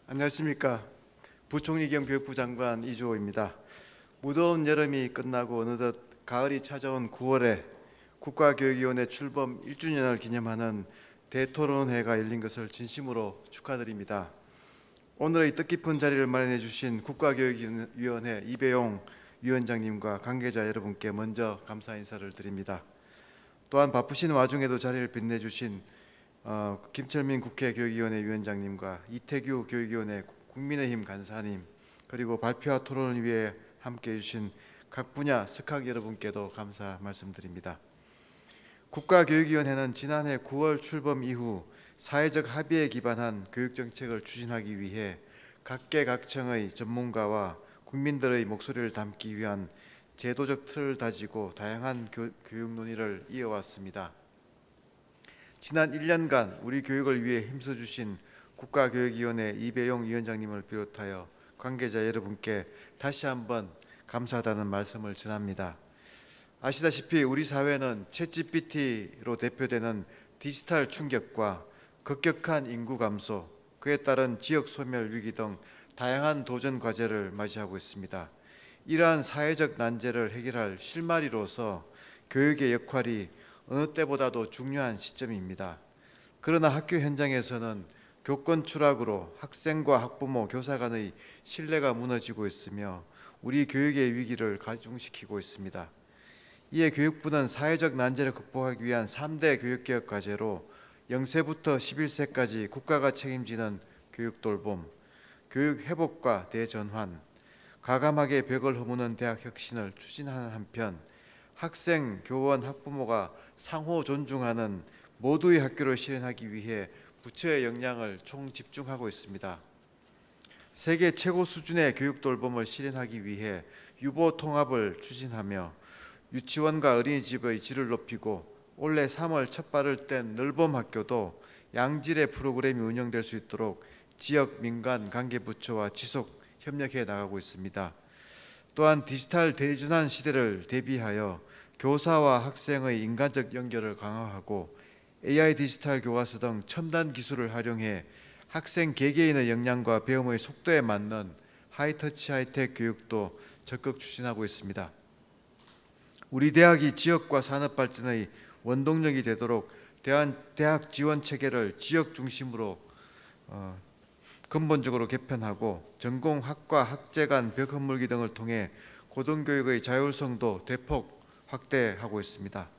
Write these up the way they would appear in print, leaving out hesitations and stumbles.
안녕하십니까. 부총리 겸 교육부 장관 이주호입니다. 무더운 여름이 끝나고 어느덧 가을이 찾아온 9월에 국가교육위원회 출범 1주년을 기념하는 대토론회가 열린 것을 진심으로 축하드립니다. 오늘의 뜻깊은 자리를 마련해 주신 국가교육위원회 이배용 위원장님과 관계자 여러분께 먼저 감사 인사를 드립니다. 또한 바쁘신 와중에도 자리를 빛내주신 김철민 국회교육위원회 위원장님과 이태규 교육위원회 국민의힘 간사님, 그리고 발표와 토론을 위해 함께해 주신 각 분야 스카c 여러분께도 감사 말씀드립니다. 국가교육위원회는 지난해 9월 출범 이후 사회적 합의에 기반한 교육정책을 추진하기 위해 각계각층의 전문가와 국민들의 목소리를 담기 위한 제도적 틀을 다지고 다양한 교육 논의를 이어왔습니다. 지난 1년간 우리 교육을 위해 힘써주신 국가교육위원회 이배용 위원장님을 비롯하여 관계자 여러분께 다시 한번 감사하다는 말씀을 전합니다. 아시다시피 우리 사회는 챗GPT로 대표되는 디지털 충격과 급격한 인구 감소, 그에 따른 지역 소멸 위기 등 다양한 도전 과제를 맞이하고 있습니다. 이러한 사회적 난제를 해결할 실마리로서 교육의 역할이 어느 때보다도 중요한 시점입니다. 그러나 학교 현장에서는 교권 추락으로 학생과 학부모, 교사 간의 신뢰가 무너지고 있으며 우리 교육의 위기를 가중시키고 있습니다. 이에 교육부는 사회적 난제를 극복하기 위한 3대 교육개혁 과제로 0세부터 11세까지 국가가 책임지는 교육돌봄, 교육회복과 대전환, 과감하게 벽을 허무는 대학 혁신을 추진하는 한편 학생, 교원, 학부모가 상호 존중하는 모두의 학교를 실현하기 위해 부처의 역량을 총집중하고 있습니다. 세계 최고 수준의 교육 돌봄을 실현하기 위해 유보 통합을 추진하며 유치원과 어린이집의 질을 높이고 올해 3월 첫 발을 뗀 늘봄 학교도 양질의 프로그램이 운영될 수 있도록 지역 민간 관계부처와 지속 협력해 나가고 있습니다. 또한 디지털 대전환 시대를 대비하여 교사와 학생의 인간적 연결을 강화하고 AI 디지털 교과서 등 첨단 기술을 활용해 학생 개개인의 역량과 배움의 속도에 맞는 하이터치 하이텍 교육도 적극 추진하고 있습니다. 우리 대학이 지역과 산업 발전의 원동력이 되도록 대학 지원 체계를 지역 중심으로 근본적으로 개편하고 전공 학과 학제 간 벽 허물기 등을 통해 고등교육의 자율성도 대폭 확대하고 있습니다.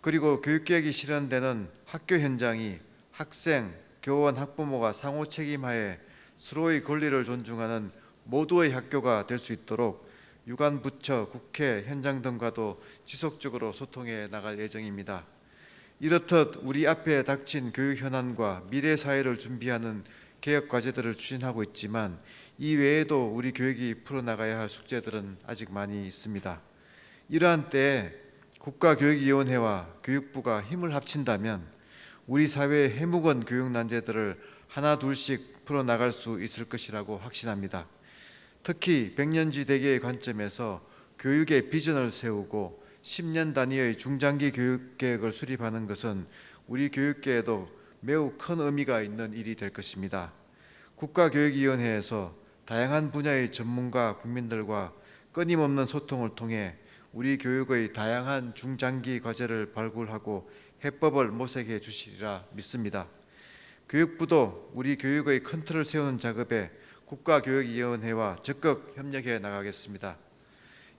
그리고 교육개혁이 실현되는 학교 현장이 학생, 교원, 학부모가 상호 책임하에 서로의 권리를 존중하는 모두의 학교가 될 수 있도록 유관 부처, 국회, 현장 등과도 지속적으로 소통해 나갈 예정입니다. 이렇듯 우리 앞에 닥친 교육 현안과 미래 사회를 준비하는 개혁 과제들을 추진하고 있지만 이 외에도 우리 교육이 풀어나가야 할 숙제들은 아직 많이 있습니다. 이러한 때에 국가교육위원회와 교육부가 힘을 합친다면 우리 사회의 해묵은 교육 난제들을 하나 둘씩 풀어나갈 수 있을 것이라고 확신합니다. 특히 100년지 대계의 관점에서 교육의 비전을 세우고 10년 단위의 중장기 교육계획을 수립하는 것은 우리 교육계에도 매우 큰 의미가 있는 일이 될 것입니다. 국가교육위원회에서 다양한 분야의 전문가, 국민들과 끊임없는 소통을 통해 우리 교육의 다양한 중장기 과제를 발굴하고 해법을 모색해 주시리라 믿습니다. 교육부도 우리 교육의 큰 틀을 세우는 작업에 국가교육위원회와 적극 협력해 나가겠습니다.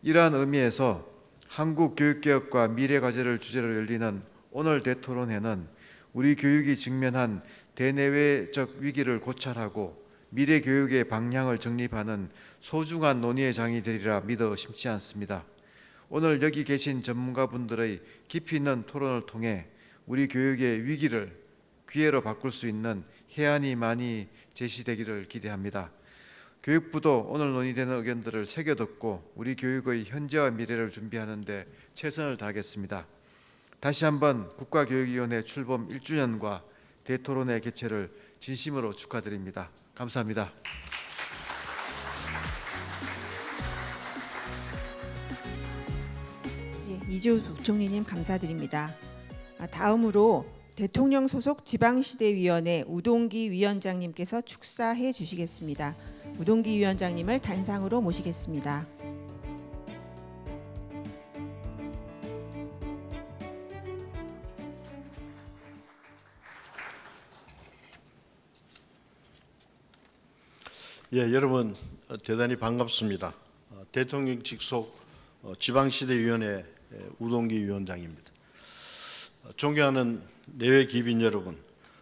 이러한 의미에서 한국교육개혁과 미래과제를 주제로 열리는 오늘 대토론회는 우리 교육이 직면한 대내외적 위기를 고찰하고 미래 교육의 방향을 정립하는 소중한 논의의 장이 되리라 믿어 심지 않습니다. 오늘 여기 계신 전문가분들의 깊이 있는 토론을 통해 우리 교육의 위기를 기회로 바꿀 수 있는 해안이 많이 제시되기를 기대합니다. 교육부도 오늘 논의되는 의견들을 새겨 듣고 우리 교육의 현재와 미래를 준비하는 데 최선을 다하겠습니다. 다시 한번 국가교육위원회 출범 1주년과 대토론회 개최를 진심으로 축하드립니다. 감사합니다. 이주호 부총리님 감사드립니다. 다음으로 대통령 소속 지방시대위원회 우동기 위원장님께서 축사해 주시겠습니다. 우동기 위원장님을 단상으로 모시겠습니다. 예, 여러분 대단히 반갑습니다. 대통령 직속 지방시대위원회 우동기 위원장입니다. 존경하는 내외 기빈 여러분,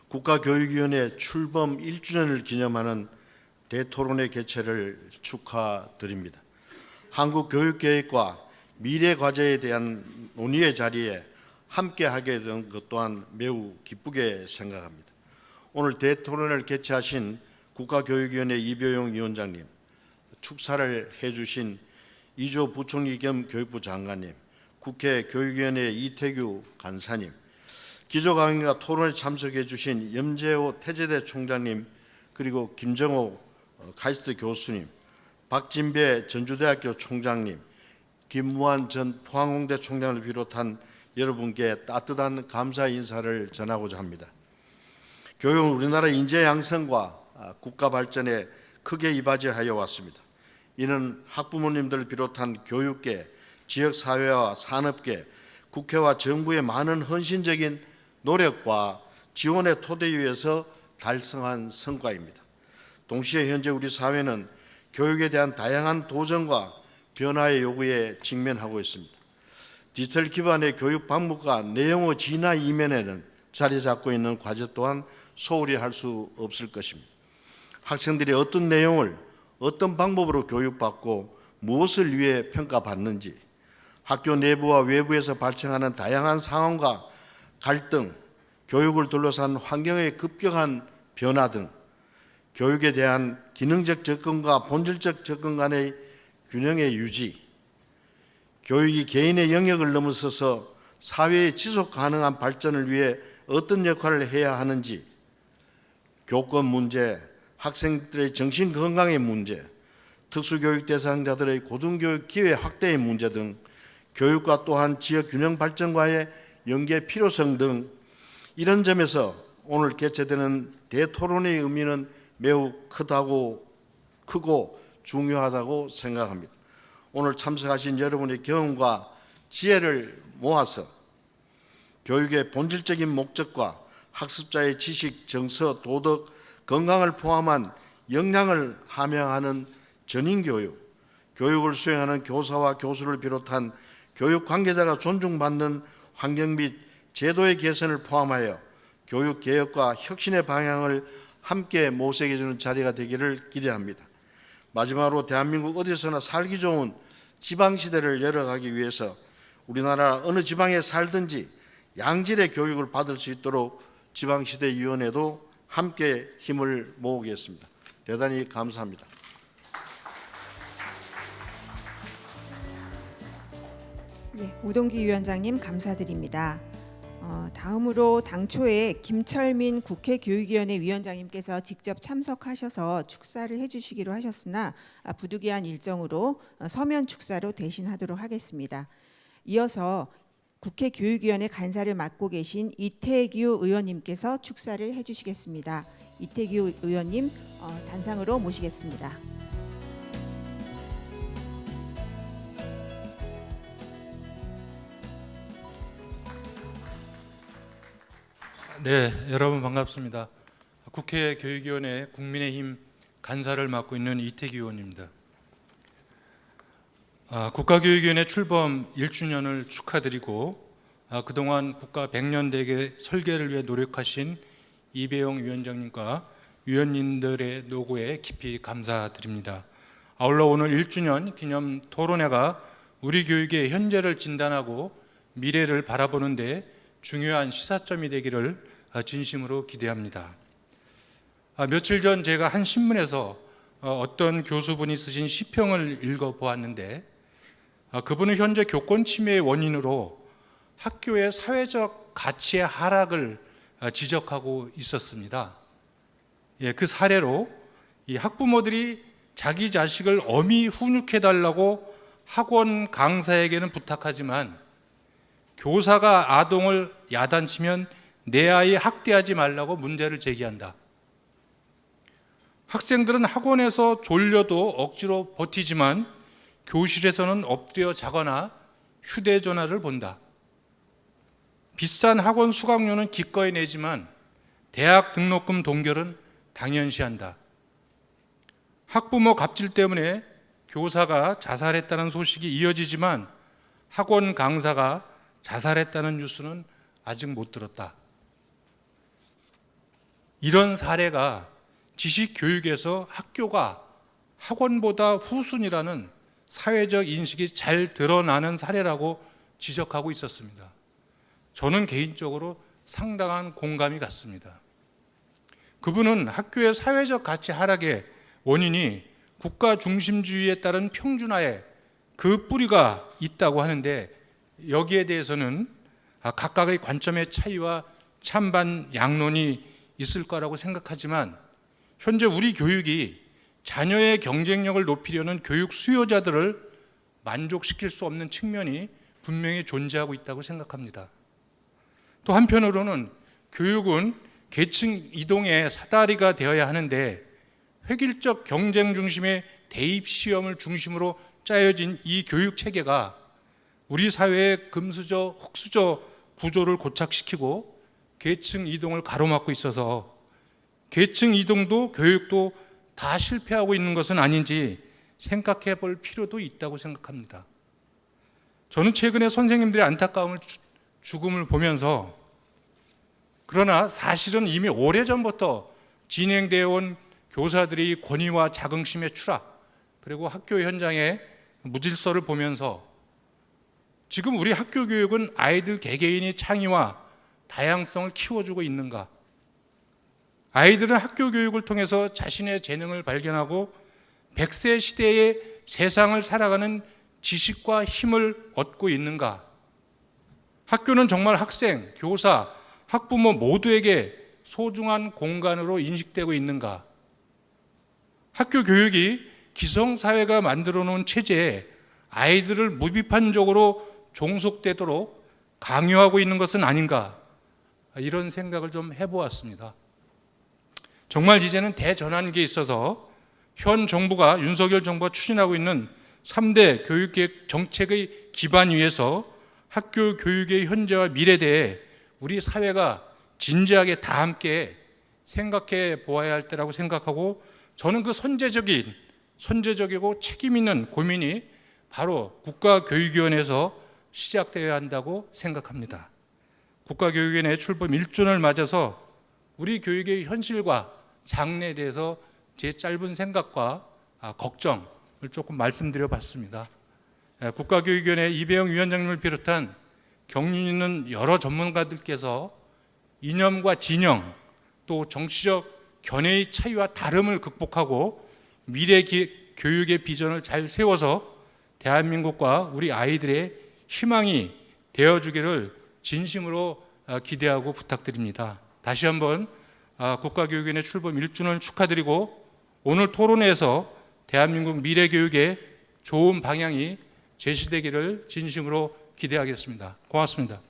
국가교육위원회 출범 1주년을 기념하는 대토론회 개최를 축하드립니다. 한국 교육계획과 미래 과제에 대한 논의의 자리에 함께하게 된 것 또한 매우 기쁘게 생각합니다. 오늘 대토론회를 개최하신 국가교육위원회 이배용 위원장님, 축사를 해주신 이조 부총리 겸 교육부 장관님, 국회 교육위원회 이태규 간사님, 기조강의와 토론에 참석해 주신 염재호 태제대 총장님, 그리고 김정호 카이스트 교수님, 박진배 전주대학교 총장님, 김무한 전 포항공대 총장을 비롯한 여러분께 따뜻한 감사 인사를 전하고자 합니다. 교육은 우리나라 인재 양성과 국가 발전에 크게 이바지하여 왔습니다. 이는 학부모님들을 비롯한 교육계, 지역사회와 산업계, 국회와 정부의 많은 헌신적인 노력과 지원의 토대 위에서 달성한 성과입니다. 동시에 현재 우리 사회는 교육에 대한 다양한 도전과 변화의 요구에 직면하고 있습니다. 디지털 기반의 교육 방법과 내용의 진화 이면에는 자리 잡고 있는 과제 또한 소홀히 할 수 없을 것입니다. 학생들이 어떤 내용을 어떤 방법으로 교육받고 무엇을 위해 평가받는지, 학교 내부와 외부에서 발생하는 다양한 상황과 갈등, 교육을 둘러싼 환경의 급격한 변화 등 교육에 대한 기능적 접근과 본질적 접근 간의 균형의 유지, 교육이 개인의 영역을 넘어서서 사회의 지속 가능한 발전을 위해 어떤 역할을 해야 하는지, 교권 문제, 학생들의 정신건강의 문제, 특수교육 대상자들의 고등교육 기회 확대의 문제 등 교육과 또한 지역 균형 발전과의 연계 필요성 등 이런 점에서 오늘 개최되는 대토론의 의미는 매우 크고 중요하다고 생각합니다. 오늘 참석하신 여러분의 경험과 지혜를 모아서 교육의 본질적인 목적과 학습자의 지식, 정서, 도덕, 건강을 포함한 역량을 함양하는 전인교육, 교육을 수행하는 교사와 교수를 비롯한 교육 관계자가 존중받는 환경 및 제도의 개선을 포함하여 교육 개혁과 혁신의 방향을 함께 모색해주는 자리가 되기를 기대합니다. 마지막으로 대한민국 어디서나 살기 좋은 지방시대를 열어가기 위해서 우리나라 어느 지방에 살든지 양질의 교육을 받을 수 있도록 지방시대위원회도 함께 힘을 모으겠습니다. 대단히 감사합니다. 예, 우동기 위원장님 감사드립니다. 다음으로 당초에 김철민 국회교육위원회 위원장님께서 직접 참석하셔서 축사를 해주시기로 하셨으나 부득이한 일정으로 서면 축사로 대신하도록 하겠습니다. 이어서 국회교육위원회 간사를 맡고 계신 이태규 의원님께서 축사를 해주시겠습니다. 이태규 의원님 단상으로 모시겠습니다. 네, 여러분 반갑습니다. 국회 교육위원회 국민의힘 간사를 맡고 있는 이태규 의원입니다. 국가교육위원회 출범 1주년을 축하드리고 그동안 국가 100년대계 설계를 위해 노력하신 이배용 위원장님과 위원님들의 노고에 깊이 감사드립니다. 아울러 오늘 1주년 기념 토론회가 우리 교육의 현재를 진단하고 미래를 바라보는 데 중요한 시사점이 되기를 진심으로 기대합니다. 며칠 전 제가 한 신문에서 어떤 교수분이 쓰신 시평을 읽어보았는데 그분은 현재 교권 침해의 원인으로 학교의 사회적 가치의 하락을 지적하고 있었습니다. 그 사례로 이 학부모들이 자기 자식을 엄히 훈육해달라고 학원 강사에게는 부탁하지만 교사가 아동을 야단치면 내 아이 학대하지 말라고 문제를 제기한다. 학생들은 학원에서 졸려도 억지로 버티지만 교실에서는 엎드려 자거나 휴대전화를 본다. 비싼 학원 수강료는 기꺼이 내지만 대학 등록금 동결은 당연시한다. 학부모 갑질 때문에 교사가 자살했다는 소식이 이어지지만 학원 강사가 자살했다는 뉴스는 아직 못 들었다. 이런 사례가 지식교육에서 학교가 학원보다 후순위라는 사회적 인식이 잘 드러나는 사례라고 지적하고 있었습니다. 저는 개인적으로 상당한 공감이 갔습니다. 그분은 학교의 사회적 가치 하락의 원인이 국가 중심주의에 따른 평준화에 그 뿌리가 있다고 하는데, 여기에 대해서는 각각의 관점의 차이와 찬반 양론이 있을 거라고 생각하지만, 현재 우리 교육이 자녀의 경쟁력을 높이려는 교육 수요자들을 만족시킬 수 없는 측면이 분명히 존재하고 있다고 생각합니다. 또 한편으로는 교육은 계층 이동의 사다리가 되어야 하는데, 획일적 경쟁 중심의 대입 시험을 중심으로 짜여진 이 교육 체계가 우리 사회의 금수저, 흙수저 구조를 고착시키고 계층 이동을 가로막고 있어서 계층 이동도 교육도 다 실패하고 있는 것은 아닌지 생각해 볼 필요도 있다고 생각합니다. 저는 최근에 선생님들의 안타까움을, 죽음을 보면서, 그러나 사실은 이미 오래전부터 진행되어 온 교사들의 권위와 자긍심의 추락, 그리고 학교 현장의 무질서를 보면서 지금 우리 학교 교육은 아이들 개개인의 창의와 다양성을 키워주고 있는가? 아이들은 학교 교육을 통해서 자신의 재능을 발견하고 100세 시대의 세상을 살아가는 지식과 힘을 얻고 있는가? 학교는 정말 학생, 교사, 학부모 모두에게 소중한 공간으로 인식되고 있는가? 학교 교육이 기성사회가 만들어 놓은 체제에 아이들을 무비판적으로 종속되도록 강요하고 있는 것은 아닌가? 이런 생각을 좀 해보았습니다. 정말 이제는 대전환기에 있어서 현 정부가, 윤석열 정부가 추진하고 있는 3대 교육계획 정책의 기반 위에서 학교 교육의 현재와 미래에 대해 우리 사회가 진지하게 다 함께 생각해 보아야 할 때라고 생각하고, 저는 그 선제적이고 책임 있는 고민이 바로 국가교육위원회에서 시작되어야 한다고 생각합니다. 국가교육위원회 출범 1주년을 맞아서 우리 교육의 현실과 장래에 대해서 제 짧은 생각과 걱정을 조금 말씀드려 봤습니다. 국가교육위원회 이배영 위원장님을 비롯한 경륜 있는 여러 전문가들께서 이념과 진영, 또 정치적 견해의 차이와 다름을 극복하고 미래 교육의 비전을 잘 세워서 대한민국과 우리 아이들의 희망이 되어주기를 진심으로 기대하고 부탁드립니다. 다시 한번 국가교육위원회 출범 1주년을 축하드리고, 오늘 토론회에서 대한민국 미래교육의 좋은 방향이 제시되기를 진심으로 기대하겠습니다. 고맙습니다.